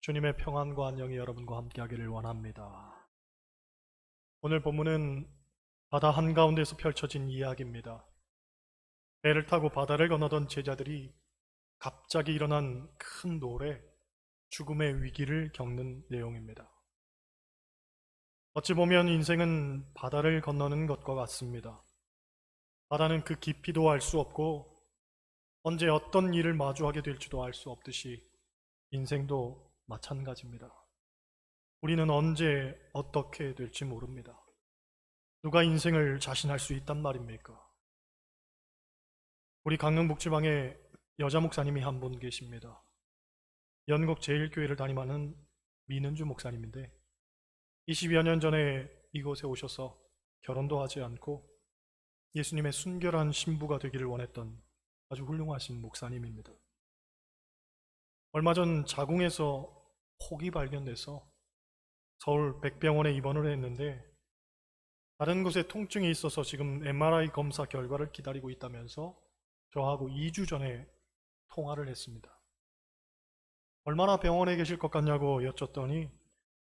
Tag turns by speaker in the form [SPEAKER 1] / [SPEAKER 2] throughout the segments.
[SPEAKER 1] 주님의 평안과 안녕이 여러분과 함께하기를 원합니다. 오늘 본문은 바다 한가운데서 펼쳐진 이야기입니다. 배를 타고 바다를 건너던 제자들이 갑자기 일어난 큰 노래, 죽음의 위기를 겪는 내용입니다. 어찌 보면 인생은 바다를 건너는 것과 같습니다. 바다는 그 깊이도 알 수 없고 언제 어떤 일을 마주하게 될지도 알 수 없듯이 인생도 마찬가지입니다. 우리는 언제 어떻게 될지 모릅니다. 누가 인생을 자신할 수 있단 말입니까? 우리 강릉북지방에 여자 목사님이 한 분 계십니다. 연곡 제일교회를 담임하는 민은주 목사님인데 20여 년 전에 이곳에 오셔서 결혼도 하지 않고 예수님의 순결한 신부가 되기를 원했던 아주 훌륭하신 목사님입니다. 얼마 전 자궁에서 혹이 발견돼서 서울 백병원에 입원을 했는데 다른 곳에 통증이 있어서 지금 MRI 검사 결과를 기다리고 있다면서 저하고 2주 전에 통화를 했습니다. 얼마나 병원에 계실 것 같냐고 여쭸더니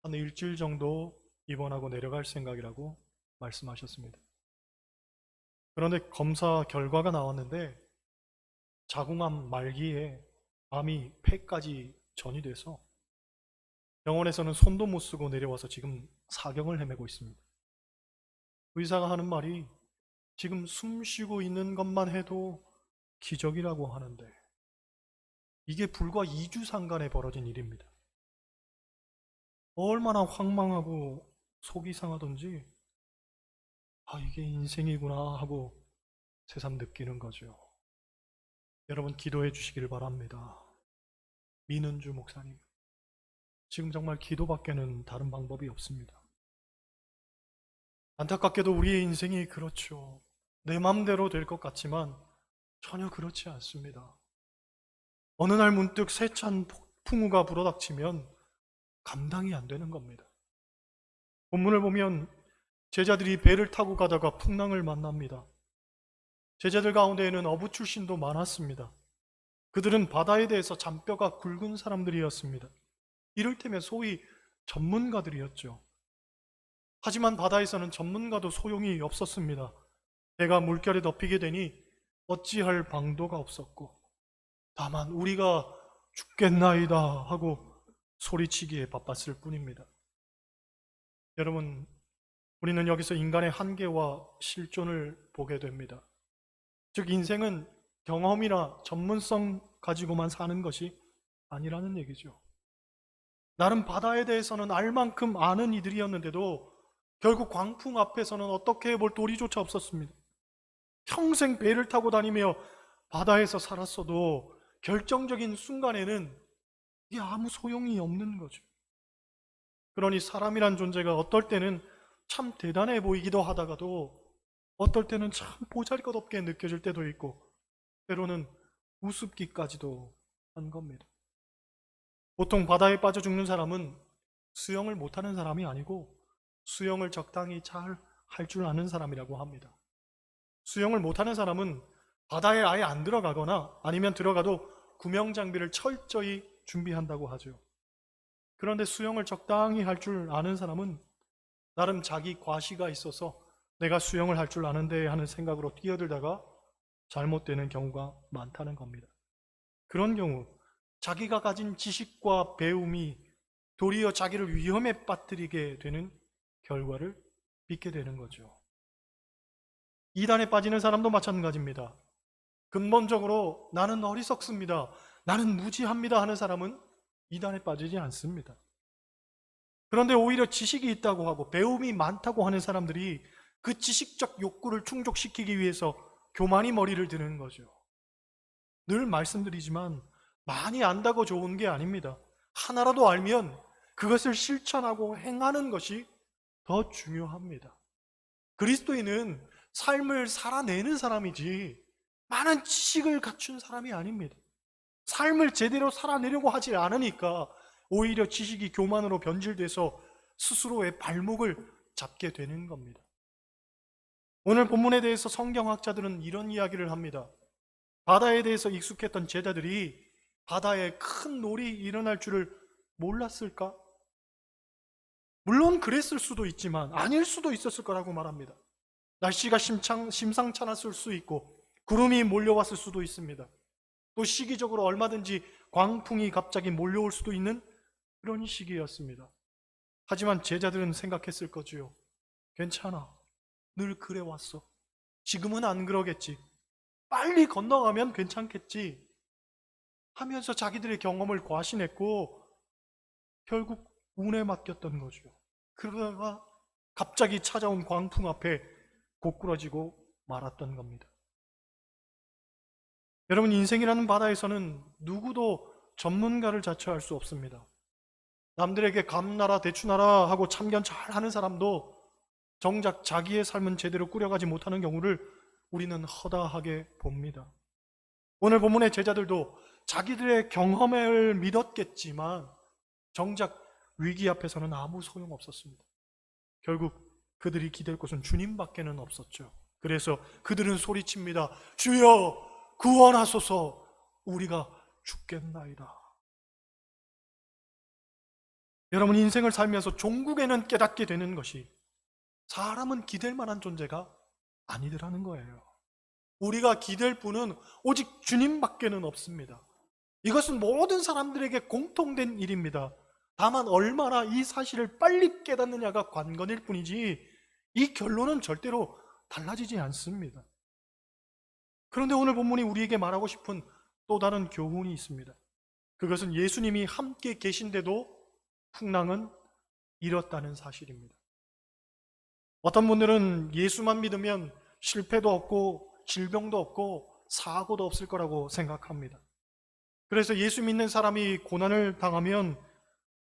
[SPEAKER 1] 한 일주일 정도 입원하고 내려갈 생각이라고 말씀하셨습니다. 그런데 검사 결과가 나왔는데 자궁암 말기에 암이 폐까지 전이돼서 병원에서는 손도 못 쓰고 내려와서 지금 사경을 헤매고 있습니다. 의사가 하는 말이 지금 숨 쉬고 있는 것만 해도 기적이라고 하는데 이게 불과 2주 상간에 벌어진 일입니다. 얼마나 황망하고 속이 상하던지 이게 인생이구나 하고 새삼 느끼는 거죠. 여러분 기도해 주시기를 바랍니다. 민은주 목사님, 지금 정말 기도밖에는 다른 방법이 없습니다. 안타깝게도 우리의 인생이 그렇죠. 내 맘대로 될 것 같지만 전혀 그렇지 않습니다. 어느 날 문득 세찬 풍우가 불어닥치면 감당이 안 되는 겁니다. 본문을 보면 제자들이 배를 타고 가다가 풍랑을 만납니다. 제자들 가운데에는 어부 출신도 많았습니다. 그들은 바다에 대해서 잔뼈가 굵은 사람들이었습니다. 이를테면 소위 전문가들이었죠. 하지만 바다에서는 전문가도 소용이 없었습니다. 배가 물결에 덮이게 되니 어찌할 방도가 없었고 다만 우리가 죽겠나이다 하고 소리치기에 바빴을 뿐입니다. 여러분, 우리는 여기서 인간의 한계와 실존을 보게 됩니다. 즉 인생은 경험이나 전문성 가지고만 사는 것이 아니라는 얘기죠. 나름 바다에 대해서는 알 만큼 아는 이들이었는데도 결국 광풍 앞에서는 어떻게 해볼 도리조차 없었습니다. 평생 배를 타고 다니며 바다에서 살았어도 결정적인 순간에는 이게 아무 소용이 없는 거죠. 그러니 사람이란 존재가 어떨 때는 참 대단해 보이기도 하다가도 어떨 때는 참 보잘것없게 느껴질 때도 있고 때로는 우습기까지도 한 겁니다. 보통 바다에 빠져 죽는 사람은 수영을 못하는 사람이 아니고 수영을 적당히 잘 할 줄 아는 사람이라고 합니다. 수영을 못하는 사람은 바다에 아예 안 들어가거나 아니면 들어가도 구명장비를 철저히 준비한다고 하죠. 그런데 수영을 적당히 할 줄 아는 사람은 나름 자기 과시가 있어서 내가 수영을 할 줄 아는데 하는 생각으로 뛰어들다가 잘못되는 경우가 많다는 겁니다. 그런 경우 자기가 가진 지식과 배움이 도리어 자기를 위험에 빠뜨리게 되는 결과를 빚게 되는 거죠. 이단에 빠지는 사람도 마찬가지입니다. 근본적으로 나는 어리석습니다, 나는 무지합니다 하는 사람은 이단에 빠지지 않습니다. 그런데 오히려 지식이 있다고 하고 배움이 많다고 하는 사람들이 그 지식적 욕구를 충족시키기 위해서 교만이 머리를 드는 거죠. 늘 말씀드리지만 많이 안다고 좋은 게 아닙니다. 하나라도 알면 그것을 실천하고 행하는 것이 더 중요합니다. 그리스도인은 삶을 살아내는 사람이지 많은 지식을 갖춘 사람이 아닙니다. 삶을 제대로 살아내려고 하지 않으니까 오히려 지식이 교만으로 변질돼서 스스로의 발목을 잡게 되는 겁니다. 오늘 본문에 대해서 성경학자들은 이런 이야기를 합니다. 바다에 대해서 익숙했던 제자들이 바다에 큰 놀이 일어날 줄을 몰랐을까? 물론 그랬을 수도 있지만 아닐 수도 있었을 거라고 말합니다. 날씨가 심상찮았을 수 있고 구름이 몰려왔을 수도 있습니다. 또 시기적으로 얼마든지 광풍이 갑자기 몰려올 수도 있는 그런 시기였습니다. 하지만 제자들은 생각했을 거지요. 괜찮아. 늘 그래왔어. 지금은 안 그러겠지. 빨리 건너가면 괜찮겠지. 하면서 자기들의 경험을 과신했고 결국 운에 맡겼던 거죠. 그러다가 갑자기 찾아온 광풍 앞에 고꾸라지고 말았던 겁니다. 여러분, 인생이라는 바다에서는 누구도 전문가를 자처할 수 없습니다. 남들에게 감나라 대추나라 하고 참견 잘하는 사람도 정작 자기의 삶은 제대로 꾸려가지 못하는 경우를 우리는 허다하게 봅니다. 오늘 본문의 제자들도 자기들의 경험을 믿었겠지만 정작 위기 앞에서는 아무 소용없었습니다. 결국 그들이 기댈 곳은 주님밖에는 없었죠. 그래서 그들은 소리칩니다. 주여 구원하소서, 우리가 죽겠나이다. 여러분, 인생을 살면서 종국에는 깨닫게 되는 것이 사람은 기댈 만한 존재가 아니더라는 거예요. 우리가 기댈 분은 오직 주님밖에는 없습니다. 이것은 모든 사람들에게 공통된 일입니다. 다만 얼마나 이 사실을 빨리 깨닫느냐가 관건일 뿐이지 이 결론은 절대로 달라지지 않습니다. 그런데 오늘 본문이 우리에게 말하고 싶은 또 다른 교훈이 있습니다. 그것은 예수님이 함께 계신데도 풍랑은 일었다는 사실입니다. 어떤 분들은 예수만 믿으면 실패도 없고 질병도 없고 사고도 없을 거라고 생각합니다. 그래서 예수 믿는 사람이 고난을 당하면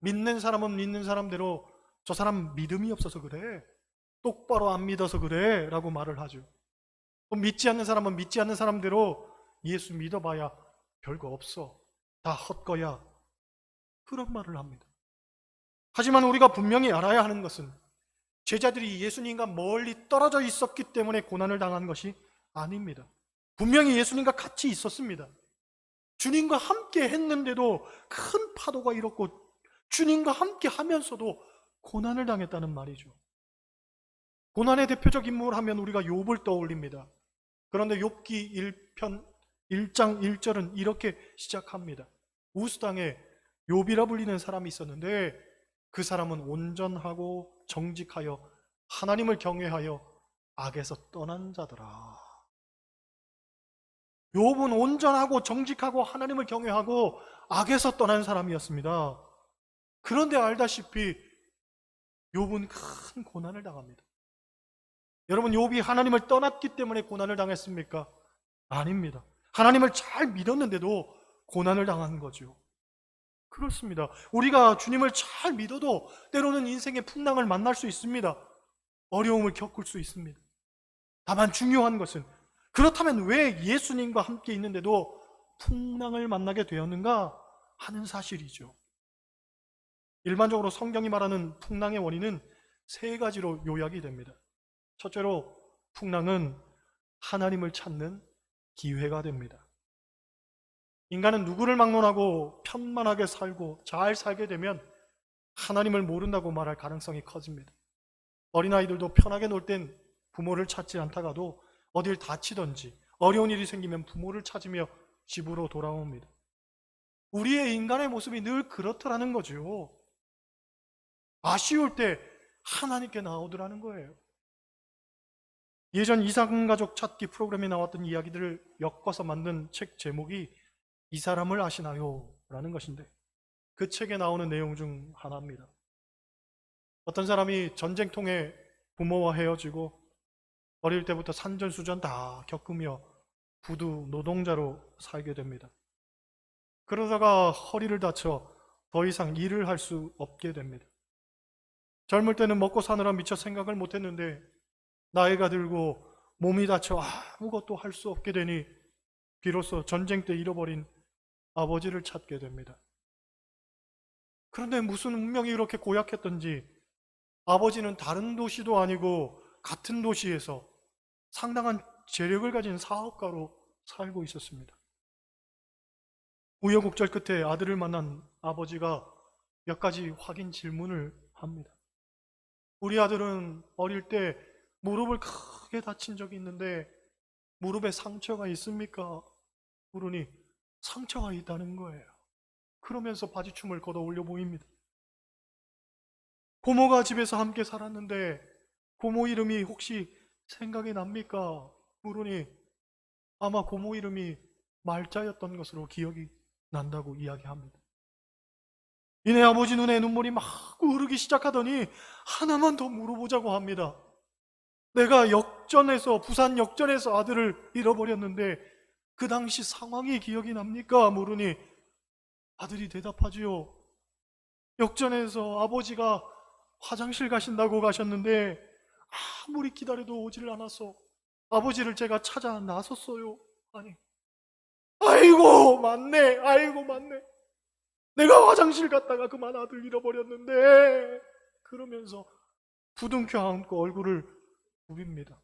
[SPEAKER 1] 믿는 사람은 믿는 사람대로 저 사람 믿음이 없어서 그래, 똑바로 안 믿어서 그래 라고 말을 하죠. 또 믿지 않는 사람은 믿지 않는 사람대로 예수 믿어봐야 별거 없어, 다 헛거야, 그런 말을 합니다. 하지만 우리가 분명히 알아야 하는 것은 제자들이 예수님과 멀리 떨어져 있었기 때문에 고난을 당한 것이 아닙니다. 분명히 예수님과 같이 있었습니다. 주님과 함께 했는데도 큰 파도가 일었고 주님과 함께 하면서도 고난을 당했다는 말이죠. 고난의 대표적 인물 하면 우리가 욥을 떠올립니다. 그런데 욥기 1편 1장 1절은 이렇게 시작합니다. 우스 땅에 욥이라 불리는 사람이 있었는데 그 사람은 온전하고 정직하여 하나님을 경외하여 악에서 떠난 자더라. 욥은 온전하고 정직하고 하나님을 경외하고 악에서 떠난 사람이었습니다. 그런데 알다시피 욥은 큰 고난을 당합니다. 여러분, 욥이 하나님을 떠났기 때문에 고난을 당했습니까? 아닙니다. 하나님을 잘 믿었는데도 고난을 당한 거죠. 그렇습니다. 우리가 주님을 잘 믿어도 때로는 인생의 풍랑을 만날 수 있습니다. 어려움을 겪을 수 있습니다. 다만 중요한 것은 그렇다면 왜 예수님과 함께 있는데도 풍랑을 만나게 되었는가 하는 사실이죠. 일반적으로 성경이 말하는 풍랑의 원인은 세 가지로 요약이 됩니다. 첫째로 풍랑은 하나님을 찾는 기회가 됩니다. 인간은 누구를 막론하고 편만하게 살고 잘 살게 되면 하나님을 모른다고 말할 가능성이 커집니다. 어린아이들도 편하게 놀 땐 부모를 찾지 않다가도 어딜 다치든지 어려운 일이 생기면 부모를 찾으며 집으로 돌아옵니다. 우리의 인간의 모습이 늘 그렇더라는 거죠. 아쉬울 때 하나님께 나오더라는 거예요. 예전 이상가족 찾기 프로그램에 나왔던 이야기들을 엮어서 만든 책 제목이 이 사람을 아시나요? 라는 것인데 그 책에 나오는 내용 중 하나입니다. 어떤 사람이 전쟁통에 부모와 헤어지고 어릴 때부터 산전수전 다 겪으며 부두 노동자로 살게 됩니다. 그러다가 허리를 다쳐 더 이상 일을 할 수 없게 됩니다. 젊을 때는 먹고 사느라 미처 생각을 못했는데 나이가 들고 몸이 다쳐 아무것도 할 수 없게 되니 비로소 전쟁 때 잃어버린 아버지를 찾게 됩니다. 그런데 무슨 운명이 이렇게 고약했던지 아버지는 다른 도시도 아니고 같은 도시에서 상당한 재력을 가진 사업가로 살고 있었습니다. 우여곡절 끝에 아들을 만난 아버지가 몇 가지 확인 질문을 합니다. 우리 아들은 어릴 때 무릎을 크게 다친 적이 있는데 무릎에 상처가 있습니까? 물으니 상처가 있다는 거예요. 그러면서 바지춤을 걷어 올려 보입니다. 고모가 집에서 함께 살았는데 고모 이름이 혹시 생각이 납니까? 물으니 아마 고모 이름이 말자였던 것으로 기억이 난다고 이야기합니다. 이내 아버지 눈에 눈물이 막 흐르기 시작하더니 하나만 더 물어보자고 합니다. 내가 부산 역전에서 아들을 잃어버렸는데 그 당시 상황이 기억이 납니까? 물으니 아들이 대답하지요. 역전에서 아버지가 화장실 가신다고 가셨는데 아무리 기다려도 오지를 않아서 아버지를 제가 찾아 나섰어요. 아니, 아이고 맞네. 내가 화장실 갔다가 그만 아들 잃어버렸는데 그러면서 부둥켜 안고 얼굴을 부빕니다.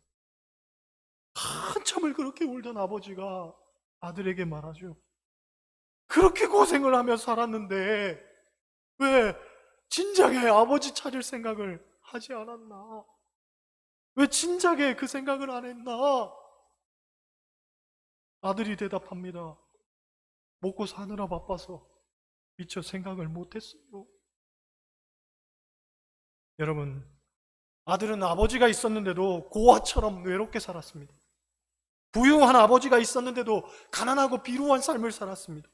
[SPEAKER 1] 한참을 그렇게 울던 아버지가 아들에게 말하죠. 그렇게 고생을 하며 살았는데 왜 진작에 아버지 찾을 생각을 하지 않았나? 왜 진작에 그 생각을 안 했나? 아들이 대답합니다. 먹고 사느라 바빠서 미처 생각을 못했어요. 여러분, 아들은 아버지가 있었는데도 고아처럼 외롭게 살았습니다. 부유한 아버지가 있었는데도 가난하고 비루한 삶을 살았습니다.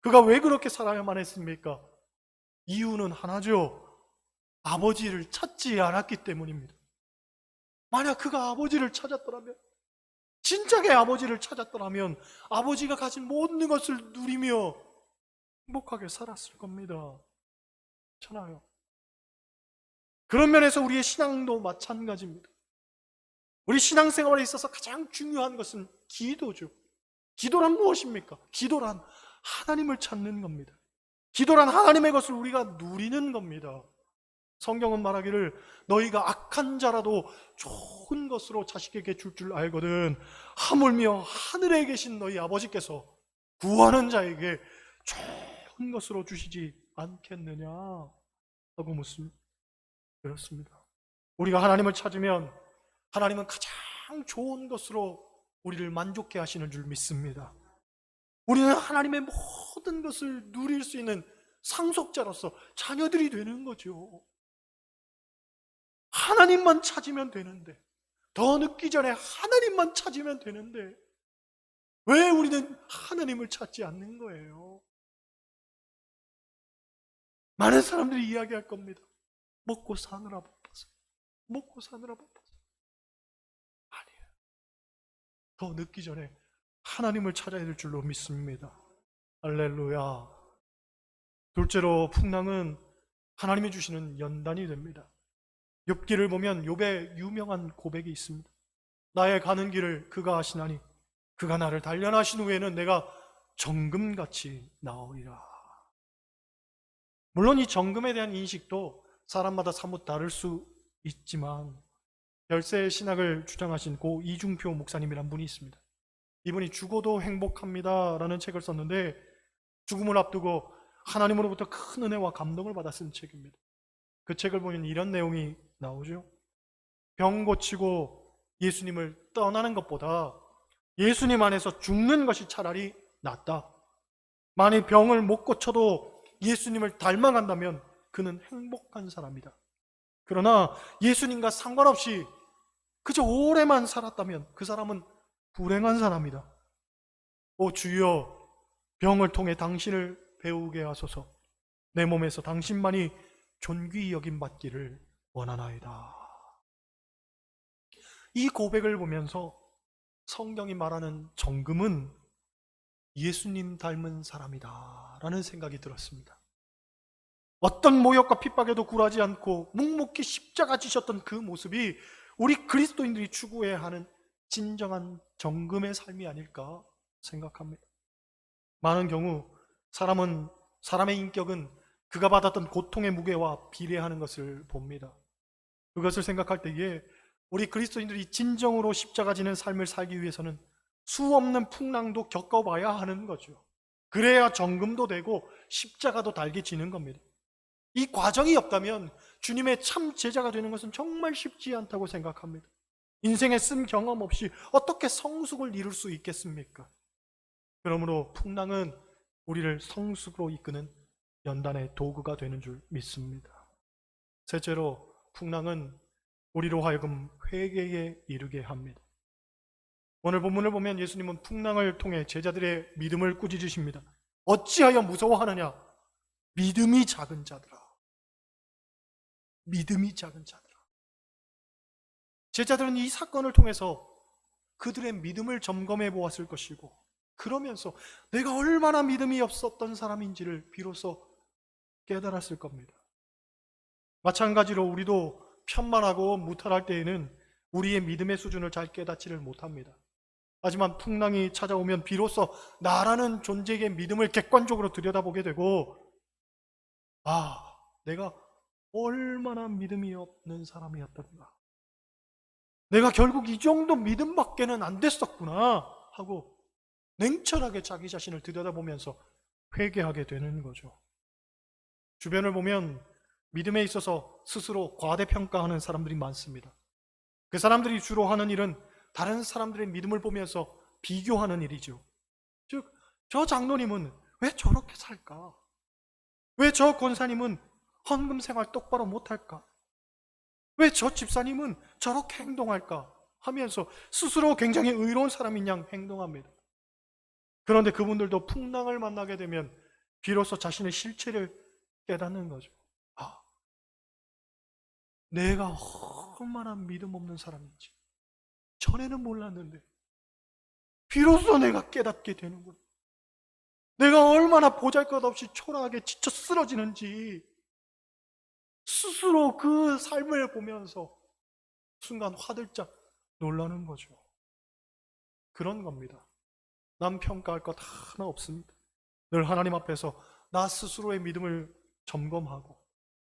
[SPEAKER 1] 그가 왜 그렇게 살아야만 했습니까? 이유는 하나죠. 아버지를 찾지 않았기 때문입니다. 만약 그가 아버지를 찾았더라면, 진작에 아버지를 찾았더라면 아버지가 가진 모든 것을 누리며 행복하게 살았을 겁니다. 그렇잖아요. 그런 면에서 우리의 신앙도 마찬가지입니다. 우리 신앙생활에 있어서 가장 중요한 것은 기도죠. 기도란 무엇입니까? 기도란 하나님을 찾는 겁니다. 기도란 하나님의 것을 우리가 누리는 겁니다. 성경은 말하기를 너희가 악한 자라도 좋은 것으로 자식에게 줄 줄 알거든 하물며 하늘에 계신 너희 아버지께서 구하는 자에게 좋은 것으로 주시지 않겠느냐 하고 묻습니다. 그렇습니다. 우리가 하나님을 찾으면 하나님은 가장 좋은 것으로 우리를 만족해 하시는 줄 믿습니다. 우리는 하나님의 모든 것을 누릴 수 있는 상속자로서 자녀들이 되는 거죠. 하나님만 찾으면 되는데, 더 늦기 전에 하나님만 찾으면 되는데 왜 우리는 하나님을 찾지 않는 거예요? 많은 사람들이 이야기할 겁니다. 먹고 사느라 바빠서. 먹고 사느라 바빠서. 아니에요. 더 늦기 전에 하나님을 찾아야 될 줄로 믿습니다. 할렐루야. 둘째로 풍랑은 하나님이 주시는 연단이 됩니다. 욥기를 보면 욥의 유명한 고백이 있습니다. 나의 가는 길을 그가 아시나니 그가 나를 단련하신 후에는 내가 정금같이 나오리라. 물론 이 정금에 대한 인식도 사람마다 사뭇 다를 수 있지만 별세 신학을 주장하신 고 이중표 목사님이란 분이 있습니다. 이분이 죽어도 행복합니다 라는 책을 썼는데 죽음을 앞두고 하나님으로부터 큰 은혜와 감동을 받아 쓴 책입니다. 그 책을 보면 이런 내용이 나오죠. 병 고치고 예수님을 떠나는 것보다 예수님 안에서 죽는 것이 차라리 낫다. 만약 병을 못 고쳐도 예수님을 닮아간다면 그는 행복한 사람이다. 그러나 예수님과 상관없이 그저 오래만 살았다면 그 사람은 불행한 사람이다. 오 주여, 병을 통해 당신을 배우게 하소서. 내 몸에서 당신만이 존귀 여김 받기를 원하나이다. 이 고백을 보면서 성경이 말하는 정금은 예수님 닮은 사람이다 라는 생각이 들었습니다. 어떤 모욕과 핍박에도 굴하지 않고 묵묵히 십자가 지셨던 그 모습이 우리 그리스도인들이 추구해야 하는 진정한 정금의 삶이 아닐까 생각합니다. 많은 경우 사람의 인격은 그가 받았던 고통의 무게와 비례하는 것을 봅니다. 그것을 생각할 때에 우리 그리스도인들이 진정으로 십자가 지는 삶을 살기 위해서는 수없는 풍랑도 겪어봐야 하는 거죠. 그래야 정금도 되고 십자가도 달게 지는 겁니다. 이 과정이 없다면 주님의 참 제자가 되는 것은 정말 쉽지 않다고 생각합니다. 인생에 쓴 경험 없이 어떻게 성숙을 이룰 수 있겠습니까? 그러므로 풍랑은 우리를 성숙으로 이끄는 연단의 도구가 되는 줄 믿습니다. 셋째로, 풍랑은 우리로 하여금 회개에 이르게 합니다. 오늘 본문을 보면 예수님은 풍랑을 통해 제자들의 믿음을 꾸짖으십니다. 어찌하여 무서워하느냐? 믿음이 작은 자들아. 믿음이 작은 자들아. 제자들은 이 사건을 통해서 그들의 믿음을 점검해 보았을 것이고, 그러면서 내가 얼마나 믿음이 없었던 사람인지를 비로소 깨달았을 겁니다. 마찬가지로 우리도 편만하고 무탈할 때에는 우리의 믿음의 수준을 잘 깨닫지를 못합니다. 하지만 풍랑이 찾아오면 비로소 나라는 존재에게 믿음을 객관적으로 들여다보게 되고, 내가 얼마나 믿음이 없는 사람이었던가, 내가 결국 이 정도 믿음밖에는 안 됐었구나 하고 냉철하게 자기 자신을 들여다보면서 회개하게 되는 거죠. 주변을 보면 믿음에 있어서 스스로 과대평가하는 사람들이 많습니다. 그 사람들이 주로 하는 일은 다른 사람들의 믿음을 보면서 비교하는 일이죠. 즉, 저 장로님은 왜 저렇게 살까? 왜 저 권사님은 헌금 생활 똑바로 못할까? 왜 저 집사님은 저렇게 행동할까? 하면서 스스로 굉장히 의로운 사람인 양 행동합니다. 그런데 그분들도 풍랑을 만나게 되면 비로소 자신의 실체를 깨닫는 거죠. 내가 얼마나 믿음 없는 사람인지 전에는 몰랐는데 비로소 내가 깨닫게 되는구나. 내가 얼마나 보잘것없이 초라하게 지쳐 쓰러지는지 스스로 그 삶을 보면서 순간 화들짝 놀라는 거죠. 그런 겁니다. 남 평가할 것 하나 없습니다. 늘 하나님 앞에서 나 스스로의 믿음을 점검하고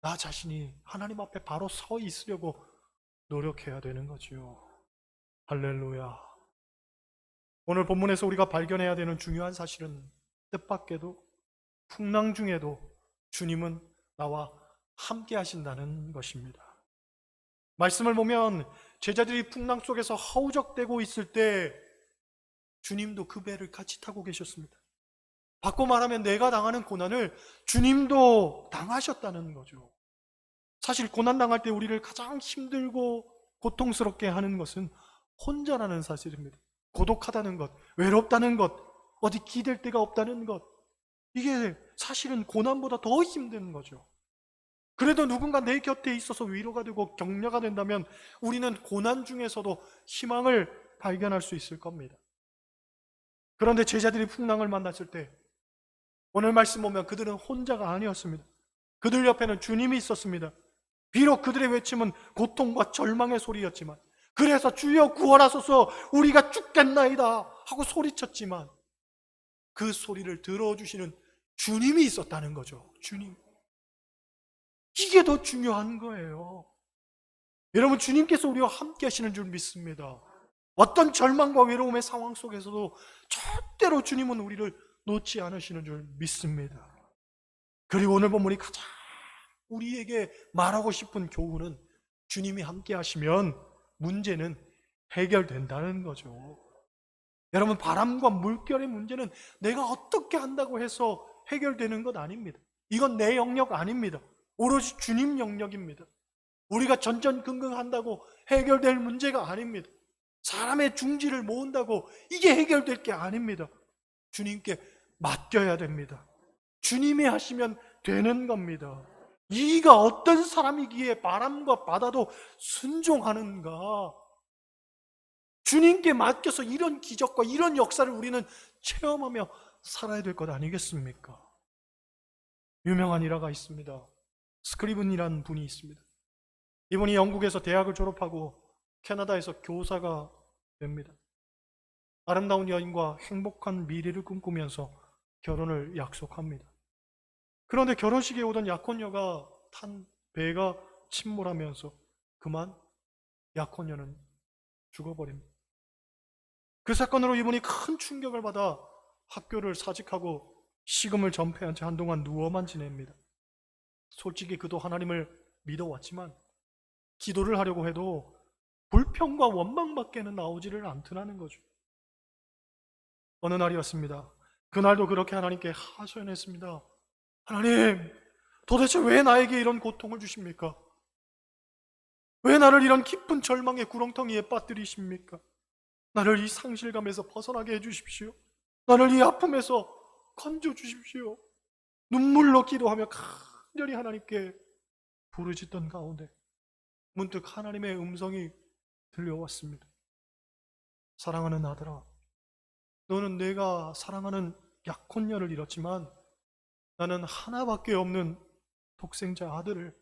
[SPEAKER 1] 나 자신이 하나님 앞에 바로 서 있으려고 노력해야 되는 거죠. 할렐루야. 오늘 본문에서 우리가 발견해야 되는 중요한 사실은 뜻밖에도 풍랑 중에도 주님은 나와 함께 하신다는 것입니다. 말씀을 보면 제자들이 풍랑 속에서 허우적대고 있을 때 주님도 그 배를 같이 타고 계셨습니다. 바꿔 말하면 내가 당하는 고난을 주님도 당하셨다는 거죠. 사실 고난당할 때 우리를 가장 힘들고 고통스럽게 하는 것은 혼자라는 사실입니다. 고독하다는 것, 외롭다는 것, 어디 기댈 데가 없다는 것, 이게 사실은 고난보다 더 힘든 거죠. 그래도 누군가 내 곁에 있어서 위로가 되고 격려가 된다면 우리는 고난 중에서도 희망을 발견할 수 있을 겁니다. 그런데 제자들이 풍랑을 만났을 때 오늘 말씀 보면 그들은 혼자가 아니었습니다. 그들 옆에는 주님이 있었습니다. 비록 그들의 외침은 고통과 절망의 소리였지만, 그래서 주여 구원하소서 우리가 죽겠나이다 하고 소리쳤지만 그 소리를 들어주시는 주님이 있었다는 거죠. 주님. 이게 더 중요한 거예요. 여러분, 주님께서 우리와 함께 하시는 줄 믿습니다. 어떤 절망과 외로움의 상황 속에서도 절대로 주님은 우리를 놓지 않으시는 줄 믿습니다. 그리고 오늘 본문이 가장 우리에게 말하고 싶은 교훈은 주님이 함께 하시면 문제는 해결된다는 거죠. 여러분, 바람과 물결의 문제는 내가 어떻게 한다고 해서 해결되는 것 아닙니다. 이건 내 영역 아닙니다. 오로지 주님 영역입니다. 우리가 전전긍긍한다고 해결될 문제가 아닙니다. 사람의 중지를 모은다고 이게 해결될 게 아닙니다. 주님께 맡겨야 됩니다. 주님이 하시면 되는 겁니다. 이가 어떤 사람이기에 바람과 바다도 순종하는가? 주님께 맡겨서 이런 기적과 이런 역사를 우리는 체험하며 살아야 될 것 아니겠습니까? 유명한 일화가 있습니다. 스크리븐이라는 분이 있습니다. 이분이 영국에서 대학을 졸업하고 캐나다에서 교사가 됩니다. 아름다운 여인과 행복한 미래를 꿈꾸면서 결혼을 약속합니다. 그런데 결혼식에 오던 약혼녀가 탄 배가 침몰하면서 그만 약혼녀는 죽어버립니다. 그 사건으로 이분이 큰 충격을 받아 학교를 사직하고 식음을 전폐한 채 한동안 누워만 지냅니다. 솔직히 그도 하나님을 믿어왔지만 기도를 하려고 해도 불평과 원망밖에는 나오지를 않더라는 거죠. 어느 날이었습니다. 그날도 그렇게 하나님께 하소연했습니다. 하나님, 도대체 왜 나에게 이런 고통을 주십니까? 왜 나를 이런 깊은 절망의 구렁텅이에 빠뜨리십니까? 나를 이 상실감에서 벗어나게 해주십시오. 나를 이 아픔에서 건져주십시오. 눈물로 기도하며 간절히 하나님께 부르짖던 가운데 문득 하나님의 음성이 들려왔습니다. 사랑하는 아들아, 너는 내가 사랑하는 약혼녀를 잃었지만 나는 하나밖에 없는 독생자 아들을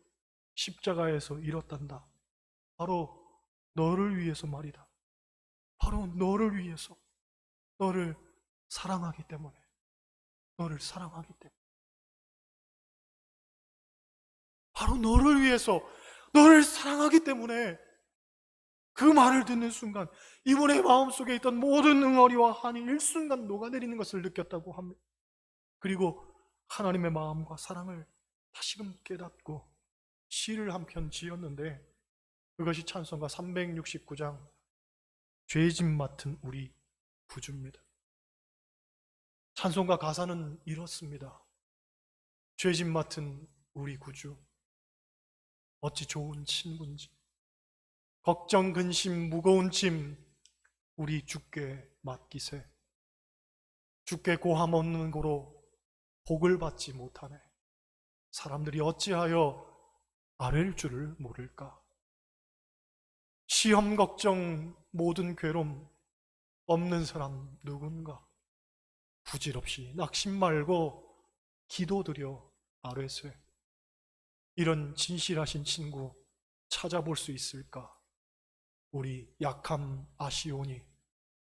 [SPEAKER 1] 십자가에서 잃었단다. 바로 너를 위해서 말이다. 바로 너를 위해서, 너를 사랑하기 때문에, 너를 사랑하기 때문에, 바로 너를 위해서, 너를 사랑하기 때문에. 그 말을 듣는 순간 이분의 마음속에 있던 모든 응어리와 한이 일순간 녹아내리는 것을 느꼈다고 합니다. 그리고 하나님의 마음과 사랑을 다시금 깨닫고 시를 한 편 지었는데, 그것이 찬송가 369장 죄짐 맡은 우리 구주입니다. 찬송가 가사는 이렇습니다. 죄짐 맡은 우리 구주, 어찌 좋은 친구인지, 걱정 근심 무거운 짐 우리 주께 맡기세. 주께 고함 없는 고로 복을 받지 못하네. 사람들이 어찌하여 아랠 줄을 모를까. 시험 걱정 모든 괴로움 없는 사람 누군가. 부질없이 낙심 말고 기도드려 아뢰세. 이런 진실하신 친구 찾아볼 수 있을까? 우리 약함 아시오니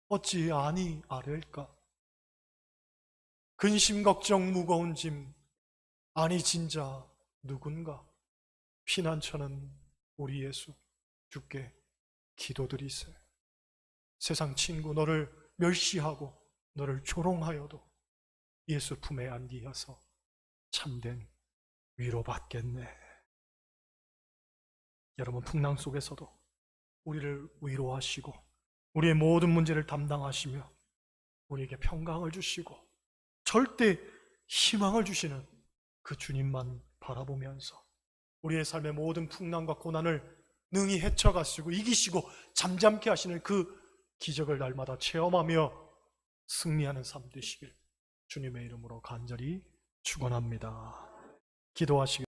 [SPEAKER 1] 어찌 아니 아랠까? 근심 걱정 무거운 짐 아니 진짜 누군가. 피난처는 우리 예수 주께 기도드리세. 세상 친구 너를 멸시하고 너를 조롱하여도 예수 품에 안기어서 참된 위로받겠네. 여러분, 풍랑 속에서도 우리를 위로하시고 우리의 모든 문제를 담당하시며 우리에게 평강을 주시고 절대 희망을 주시는 그 주님만 바라보면서 우리의 삶의 모든 풍랑과 고난을 능히 헤쳐가시고 이기시고 잠잠케 하시는 그 기적을 날마다 체험하며 승리하는 삶 되시길 주님의 이름으로 간절히 축원합니다. 기도하시겠습니다.